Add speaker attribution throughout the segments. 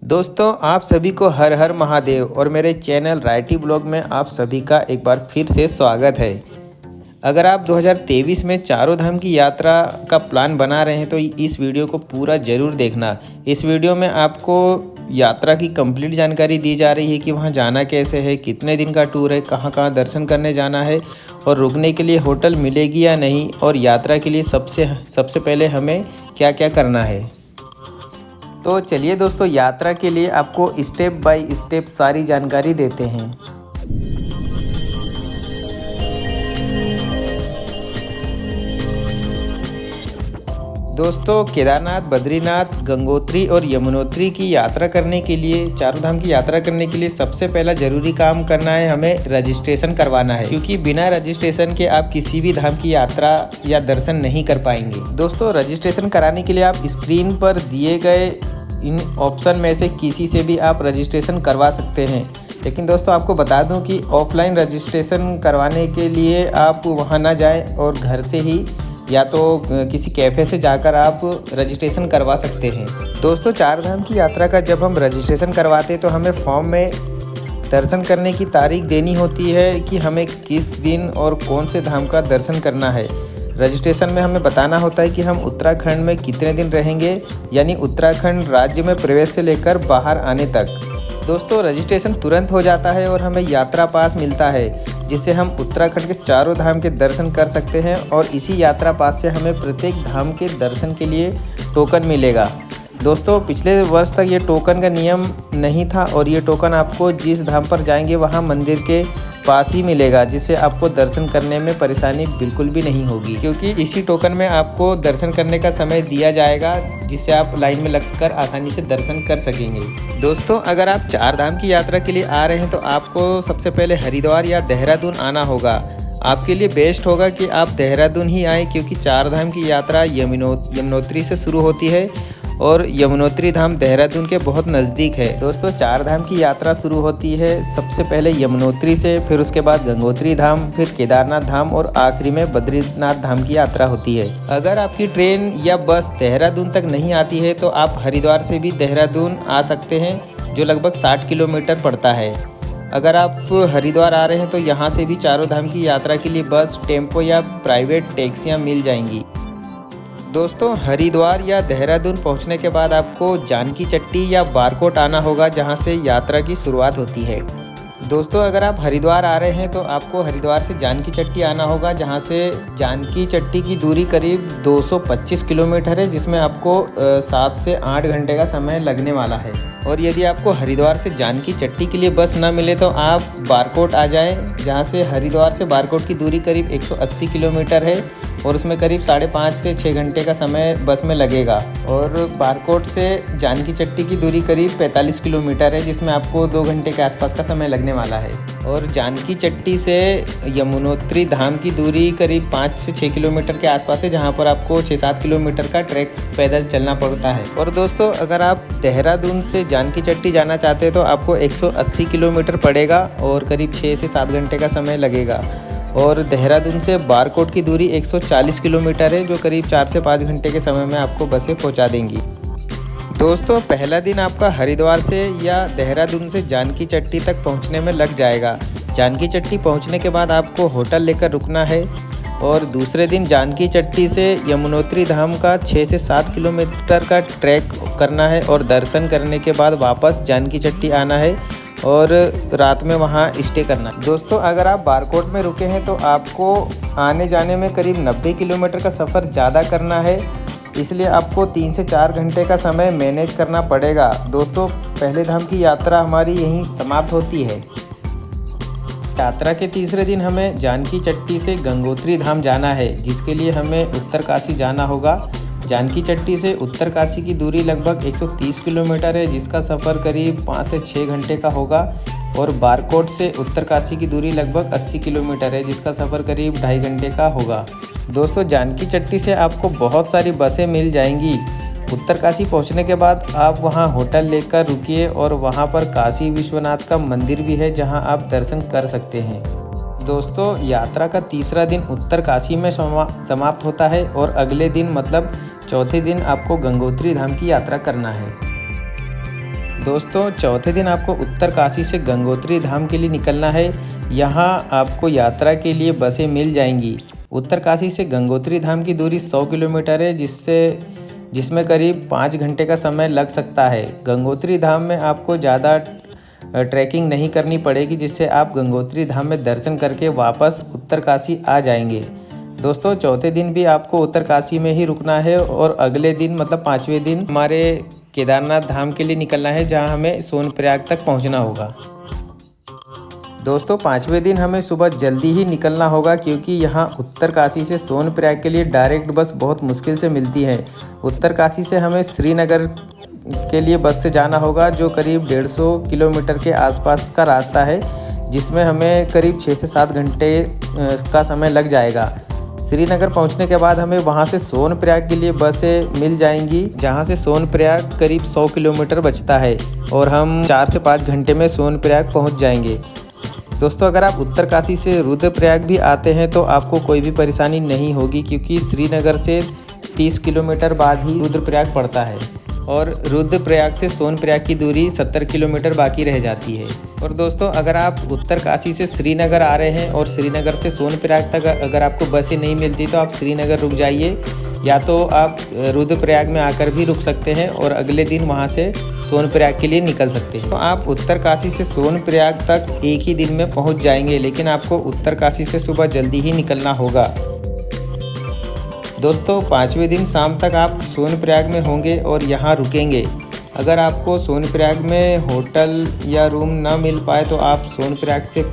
Speaker 1: दोस्तों आप सभी को हर हर महादेव और मेरे चैनल राइटी ब्लॉग में आप सभी का एक बार फिर से स्वागत है। अगर आप 2023 में चारों धाम की यात्रा का प्लान बना रहे हैं तो इस वीडियो को पूरा ज़रूर देखना। इस वीडियो में आपको यात्रा की कंप्लीट जानकारी दी जा रही है कि वहां जाना कैसे है, कितने दिन का टूर है, कहां कहां दर्शन करने जाना है और रुकने के लिए होटल मिलेगी या नहीं, और यात्रा के लिए सबसे पहले हमें क्या क्या करना है। तो चलिए दोस्तों, यात्रा के लिए आपको स्टेप बाय स्टेप सारी जानकारी देते हैं। दोस्तों केदारनाथ, बद्रीनाथ, गंगोत्री और यमुनोत्री की यात्रा करने के लिए, चारों धाम की यात्रा करने के लिए सबसे पहला जरूरी काम करना है, हमें रजिस्ट्रेशन करवाना है, क्योंकि बिना रजिस्ट्रेशन के आप किसी भी धाम की यात्रा या दर्शन नहीं कर पाएंगे। दोस्तों रजिस्ट्रेशन कराने के लिए आप स्क्रीन पर दिए गए इन ऑप्शन में से किसी से भी आप रजिस्ट्रेशन करवा सकते हैं। लेकिन दोस्तों आपको बता दूं कि ऑफलाइन रजिस्ट्रेशन करवाने के लिए आप वहां ना जाएं और घर से ही या तो किसी कैफ़े से जाकर आप रजिस्ट्रेशन करवा सकते हैं। दोस्तों चार धाम की यात्रा का जब हम रजिस्ट्रेशन करवाते हैं तो हमें फॉर्म में दर्शन करने की तारीख देनी होती है कि हमें किस दिन और कौन से धाम का दर्शन करना है। रजिस्ट्रेशन में हमें बताना होता है कि हम उत्तराखंड में कितने दिन रहेंगे, यानी उत्तराखंड राज्य में प्रवेश से लेकर बाहर आने तक। दोस्तों रजिस्ट्रेशन तुरंत हो जाता है और हमें यात्रा पास मिलता है, जिससे हम उत्तराखंड के चारों धाम के दर्शन कर सकते हैं, और इसी यात्रा पास से हमें प्रत्येक धाम के दर्शन के लिए टोकन मिलेगा। दोस्तों पिछले वर्ष तक ये टोकन का नियम नहीं था और ये टोकन आपको जिस धाम पर जाएंगे वहाँ मंदिर के पास ही मिलेगा, जिससे आपको दर्शन करने में परेशानी बिल्कुल भी नहीं होगी, क्योंकि इसी टोकन में आपको दर्शन करने का समय दिया जाएगा, जिससे आप लाइन में लगकर आसानी से दर्शन कर सकेंगे। दोस्तों अगर आप चार धाम की यात्रा के लिए आ रहे हैं तो आपको सबसे पहले हरिद्वार या देहरादून आना होगा। आपके लिए बेस्ट होगा कि आप देहरादून ही आएँ, क्योंकि चार धाम की यात्रा यमुनोत्री से शुरू होती है और यमुनोत्री धाम देहरादून के बहुत नज़दीक है। दोस्तों चार धाम की यात्रा शुरू होती है सबसे पहले यमुनोत्री से, फिर उसके बाद गंगोत्री धाम, फिर केदारनाथ धाम और आखिरी में बद्रीनाथ धाम की यात्रा होती है। अगर आपकी ट्रेन या बस देहरादून तक नहीं आती है तो आप हरिद्वार से भी देहरादून आ सकते हैं, जो लगभग 60 किलोमीटर पड़ता है। अगर आप हरिद्वार आ रहे हैं तो यहाँ से भी चारों धाम की यात्रा के लिए बस, टेम्पो या प्राइवेट टैक्सियाँ मिल जाएंगी। दोस्तों हरिद्वार या देहरादून पहुंचने के बाद आपको जानकी चट्टी या बारकोट आना होगा, जहां से यात्रा की शुरुआत होती है। दोस्तों अगर आप हरिद्वार आ रहे हैं तो आपको हरिद्वार से जानकी चट्टी आना होगा, जहां से जानकी चट्टी की दूरी करीब 225 किलोमीटर है, जिसमें आपको 7 से 8 घंटे का समय लगने वाला है। और यदि आपको हरिद्वार से जानकी चट्टी के लिए बस न मिले तो आप बारकोट आ जाएं, जहां से हरिद्वार से बारकोट की दूरी करीब 180 किलोमीटर है और उसमें करीब 5.5 से 6 घंटे का समय बस में लगेगा। और बारकोट से जानकी चट्टी की दूरी करीब 45 किलोमीटर है, जिसमें आपको 2 घंटे के आसपास का समय लगने वाला है। और जानकी चट्टी से यमुनोत्री धाम की दूरी करीब 5 से 6 किलोमीटर के आसपास है, जहां पर आपको 6-7 किलोमीटर का ट्रैक पैदल चलना पड़ता है। और दोस्तों अगर आप देहरादून से जानकी चट्टी जाना चाहते हैं तो आपको 180 किलोमीटर पड़ेगा और करीब 6 से 7 घंटे का समय लगेगा। और देहरादून से बारकोट की दूरी 140 किलोमीटर है, जो करीब 4 से 5 घंटे के समय में आपको बसें पहुंचा देंगी। दोस्तों पहला दिन आपका हरिद्वार से या देहरादून से जानकी चट्टी तक पहुंचने में लग जाएगा। जानकी चट्टी पहुंचने के बाद आपको होटल लेकर रुकना है और दूसरे दिन जानकी चट्टी से यमुनोत्री धाम का 6 से 7 किलोमीटर का ट्रैक करना है और दर्शन करने के बाद वापस जानकी चट्टी आना है और रात में वहाँ स्टे करना। दोस्तों अगर आप बारकोट में रुके हैं तो आपको आने जाने में करीब 90 किलोमीटर का सफ़र ज़्यादा करना है, इसलिए आपको 3 से 4 घंटे का समय मैनेज करना पड़ेगा। दोस्तों पहले धाम की यात्रा हमारी यहीं समाप्त होती है। यात्रा के तीसरे दिन हमें जानकी चट्टी से गंगोत्री धाम जाना है, जिसके लिए हमें उत्तरकाशी जाना होगा। जानकी चट्टी से उत्तरकाशी की दूरी लगभग 130 किलोमीटर है, जिसका सफ़र करीब 5 से 6 घंटे का होगा। और बारकोट से उत्तरकाशी की दूरी लगभग 80 किलोमीटर है, जिसका सफ़र करीब 2.5 घंटे का होगा। दोस्तों जानकी चट्टी से आपको बहुत सारी बसें मिल जाएंगी। उत्तरकाशी पहुंचने के बाद आप वहां होटल लेकर रुकिए और वहां पर काशी विश्वनाथ का मंदिर भी है, जहां आप दर्शन कर सकते हैं। दोस्तों यात्रा का तीसरा दिन उत्तरकाशी में समाप्त होता है और अगले दिन मतलब चौथे दिन आपको गंगोत्री धाम की यात्रा करना है। दोस्तों चौथे दिन आपको उत्तरकाशी से गंगोत्री धाम के लिए निकलना है। यहाँ आपको यात्रा के लिए बसें मिल जाएंगी। उत्तरकाशी से गंगोत्री धाम की दूरी 100 किलोमीटर है, जिसमें करीब 5 घंटे का समय लग सकता है। गंगोत्री धाम में आपको ज़्यादा ट्रैकिंग नहीं करनी पड़ेगी, जिससे आप गंगोत्री धाम में दर्शन करके वापस उत्तरकाशी आ जाएंगे। दोस्तों चौथे दिन भी आपको उत्तरकाशी में ही रुकना है और अगले दिन मतलब 5वें दिन हमारे केदारनाथ धाम के लिए निकलना है, जहां हमें सोनप्रयाग तक पहुंचना होगा। दोस्तों 5वें दिन हमें सुबह जल्दी ही निकलना होगा, क्योंकि यहां उत्तरकाशी से सोनप्रयाग के लिए डायरेक्ट बस बहुत मुश्किल से मिलती है। उत्तरकाशी से हमें श्रीनगर के लिए बस से जाना होगा, जो करीब 150 किलोमीटर के आसपास का रास्ता है, जिसमें हमें करीब 6 से 7 घंटे का समय लग जाएगा। श्रीनगर पहुंचने के बाद हमें वहां से सोनप्रयाग के लिए बसें मिल जाएंगी, जहां से सोनप्रयाग करीब 100 किलोमीटर बचता है और हम 4 से 5 घंटे में सोनप्रयाग पहुंच जाएंगे। दोस्तों अगर आप उत्तरकाशी से रुद्रप्रयाग भी आते हैं तो आपको कोई भी परेशानी नहीं होगी, क्योंकि श्रीनगर से 30 किलोमीटर बाद ही रुद्रप्रयाग पड़ता है और रुद्रप्रयाग से सोनप्रयाग की दूरी 70 किलोमीटर बाकी रह जाती है। और दोस्तों अगर आप उत्तरकाशी से श्रीनगर आ रहे हैं और श्रीनगर से सोनप्रयाग तक अगर आपको बसें नहीं मिलती तो आप श्रीनगर रुक जाइए, या तो आप रुद्रप्रयाग में आकर भी रुक सकते हैं और अगले दिन वहां से सोनप्रयाग के लिए निकल सकते हैं। तो आप उत्तरकाशी से सोनप्रयाग तक एक ही दिन में पहुंच जाएंगे, लेकिन आपको उत्तरकाशी से सुबह जल्दी ही निकलना होगा। दोस्तों 5वें दिन शाम तक आप सोनप्रयाग में होंगे और यहाँ रुकेंगे। अगर आपको सोनप्रयाग में होटल या रूम ना मिल पाए तो आप सोनप्रयाग से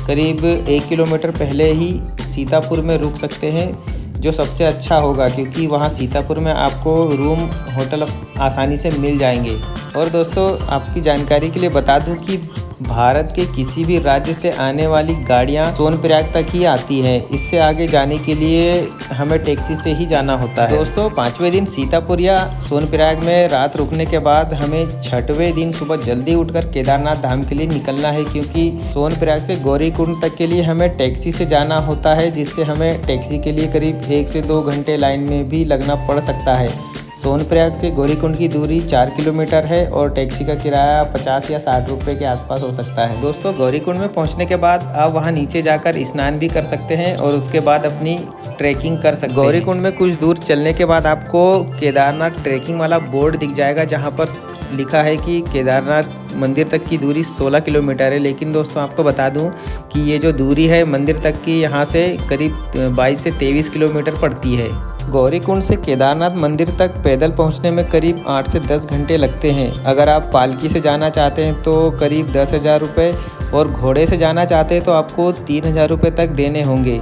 Speaker 1: करीब 1 किलोमीटर पहले ही सीतापुर में रुक सकते हैं, जो सबसे अच्छा होगा, क्योंकि वहाँ सीतापुर में आपको रूम होटल आसानी से मिल जाएंगे। और दोस्तों आपकी जानकारी के लिए बता दूं कि भारत के किसी भी राज्य से आने वाली गाड़ियां सोनप्रयाग तक ही आती हैं। इससे आगे जाने के लिए हमें टैक्सी से ही जाना होता है। दोस्तों 5वें दिन सीतापुर या सोनप्रयाग में रात रुकने के बाद हमें 6वें दिन सुबह जल्दी उठकर केदारनाथ धाम के लिए निकलना है, क्योंकि सोनप्रयाग से गौरीकुंड तक के लिए हमें टैक्सी से जाना होता है, जिससे हमें टैक्सी के लिए करीब 1 से 2 घंटे लाइन में भी लगना पड़ सकता है। सोनप्रयाग से गौरीकुंड की दूरी 4 किलोमीटर है और टैक्सी का किराया 50 या 60 रुपये के आसपास हो सकता है। दोस्तों गौरीकुंड में पहुंचने के बाद आप वहां नीचे जाकर स्नान भी कर सकते हैं और उसके बाद अपनी ट्रैकिंग कर सकते हैं। गौरीकुंड में कुछ दूर चलने के बाद आपको केदारनाथ ट्रैकिंग वाला बोर्ड दिख जाएगा, जहाँ पर लिखा है कि केदारनाथ मंदिर तक की दूरी 16 किलोमीटर है। लेकिन दोस्तों आपको बता दूं कि ये जो दूरी है मंदिर तक की, यहाँ से करीब 22 से 23 किलोमीटर पड़ती है। गौरीकुंड से केदारनाथ मंदिर तक पैदल पहुंचने में करीब 8 से 10 घंटे लगते हैं। अगर आप पालकी से जाना चाहते हैं तो करीब 10,000 रुपये और घोड़े से जाना चाहते हैं तो आपको 3,000 रुपये तक देने होंगे।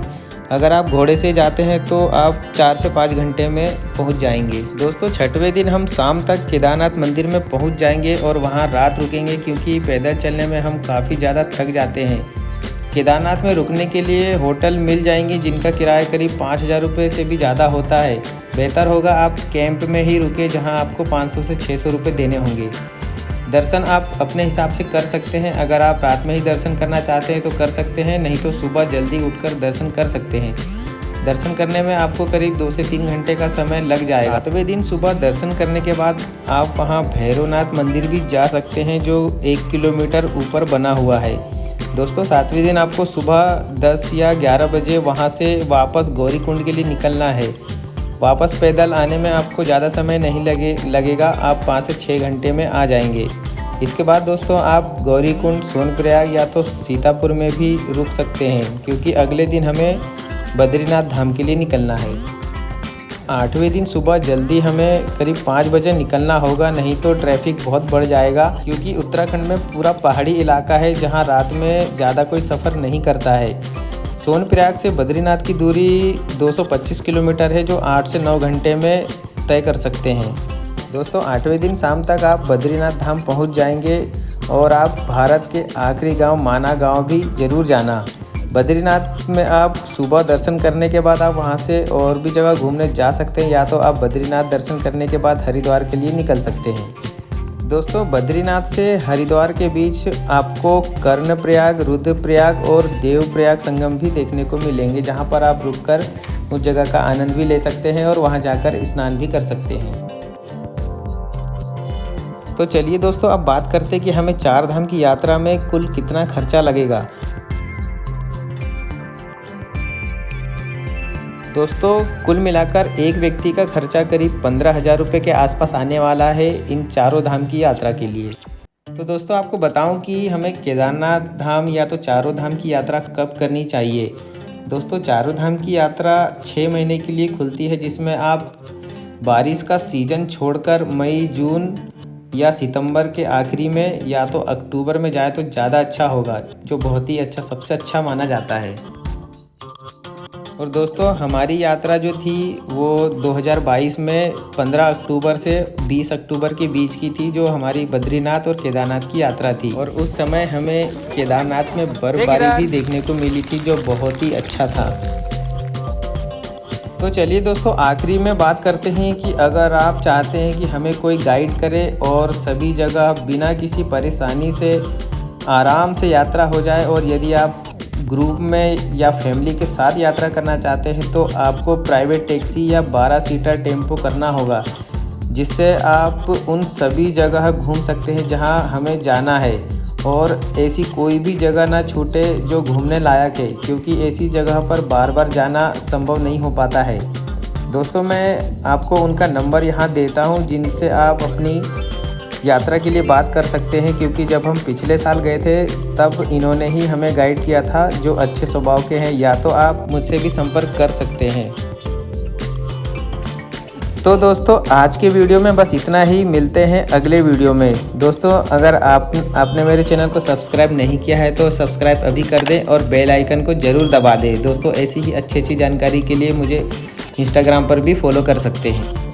Speaker 1: अगर आप घोड़े से जाते हैं तो आप 4 से 5 घंटे में पहुंच जाएंगे। दोस्तों 6वें दिन हम शाम तक केदारनाथ मंदिर में पहुंच जाएंगे और वहां रात रुकेंगे, क्योंकि पैदल चलने में हम काफ़ी ज़्यादा थक जाते हैं। केदारनाथ में रुकने के लिए होटल मिल जाएंगे, जिनका किराया करीब 5,000 रुपये से भी ज़्यादा होता है। बेहतर होगा आप कैंप में ही रुके, जहां आपको 500 से 600 रुपये देने होंगे। दर्शन आप अपने हिसाब से कर सकते हैं। अगर आप रात में ही दर्शन करना चाहते हैं तो कर सकते हैं, नहीं तो सुबह जल्दी उठकर दर्शन कर सकते हैं। दर्शन करने में आपको करीब 2 से 3 घंटे का समय लग जाएगा। 7वें दिन सुबह दर्शन करने के बाद आप वहां भैरवनाथ मंदिर भी जा सकते हैं, जो 1 किलोमीटर ऊपर बना हुआ है। दोस्तों 7वें दिन आपको सुबह 10 या 11 बजे वहां से वापस गौरीकुंड के लिए निकलना है। वापस पैदल आने में आपको ज़्यादा समय नहीं लगेगा, आप 5 से 6 घंटे में आ जाएंगे। इसके बाद दोस्तों आप गौरीकुंड, सोनप्रयाग या तो सीतापुर में भी रुक सकते हैं, क्योंकि अगले दिन हमें बद्रीनाथ धाम के लिए निकलना है। 8वें दिन सुबह जल्दी हमें करीब 5 बजे निकलना होगा, नहीं तो ट्रैफिक बहुत बढ़ जाएगा, क्योंकि उत्तराखंड में पूरा पहाड़ी इलाका है, जहां रात में ज़्यादा कोई सफ़र नहीं करता है। सोनप्रयाग से बद्रीनाथ की दूरी 225 किलोमीटर है, जो 8 से 9 घंटे में तय कर सकते हैं। दोस्तों 8वें दिन शाम तक आप बद्रीनाथ धाम पहुंच जाएंगे और आप भारत के आखिरी गांव माना गांव भी ज़रूर जाना। बद्रीनाथ में आप सुबह दर्शन करने के बाद आप वहां से और भी जगह घूमने जा सकते हैं, या तो आप बद्रीनाथ दर्शन करने के बाद हरिद्वार के लिए निकल सकते हैं। दोस्तों बद्रीनाथ से हरिद्वार के बीच आपको कर्णप्रयाग, रुद्रप्रयाग और देवप्रयाग संगम भी देखने को मिलेंगे, जहां पर आप रुककर उस जगह का आनंद भी ले सकते हैं और वहां जाकर स्नान भी कर सकते हैं। तो चलिए दोस्तों अब बात करते हैं कि हमें 4 धाम की यात्रा में कुल कितना खर्चा लगेगा। दोस्तों कुल मिलाकर एक व्यक्ति का खर्चा करीब 15,000 रुपये के आसपास आने वाला है इन चारों धाम की यात्रा के लिए। तो दोस्तों आपको बताऊं कि हमें केदारनाथ धाम या तो चारों धाम की यात्रा कब करनी चाहिए। दोस्तों चारों धाम की यात्रा 6 महीने के लिए खुलती है, जिसमें आप बारिश का सीज़न छोड़कर मई, जून या सितंबर के आखिरी में या तो अक्टूबर में जाए तो ज़्यादा अच्छा होगा, जो बहुत ही अच्छा, सबसे अच्छा माना जाता है। और दोस्तों हमारी यात्रा जो थी वो 2022 में 15 अक्टूबर से 20 अक्टूबर के बीच की थी, जो हमारी बद्रीनाथ और केदारनाथ की यात्रा थी। और उस समय हमें केदारनाथ में बर्फबारी भी देखने को मिली थी, जो बहुत ही अच्छा था। तो चलिए दोस्तों आखिरी में बात करते हैं कि अगर आप चाहते हैं कि हमें कोई गाइड करे और सभी जगह बिना किसी परेशानी से आराम से यात्रा हो जाए, और यदि आप ग्रुप में या फैमिली के साथ यात्रा करना चाहते हैं तो आपको प्राइवेट टैक्सी या 12 सीटर टेम्पो करना होगा, जिससे आप उन सभी जगह घूम सकते हैं जहां हमें जाना है, और ऐसी कोई भी जगह ना छूटे जो घूमने लायक है, क्योंकि ऐसी जगह पर बार बार जाना संभव नहीं हो पाता है। दोस्तों मैं आपको उनका नंबर यहाँ देता हूँ, जिनसे आप अपनी यात्रा के लिए बात कर सकते हैं, क्योंकि जब हम पिछले साल गए थे तब इन्होंने ही हमें गाइड किया था, जो अच्छे स्वभाव के हैं। या तो आप मुझसे भी संपर्क कर सकते हैं। तो दोस्तों आज के वीडियो में बस इतना ही, मिलते हैं अगले वीडियो में। दोस्तों अगर आपने मेरे चैनल को सब्सक्राइब नहीं किया है तो सब्सक्राइब अभी कर दें और बेल आइकन को ज़रूर दबा दें। दोस्तों ऐसी ही अच्छी जानकारी के लिए मुझे इंस्टाग्राम पर भी फॉलो कर सकते हैं।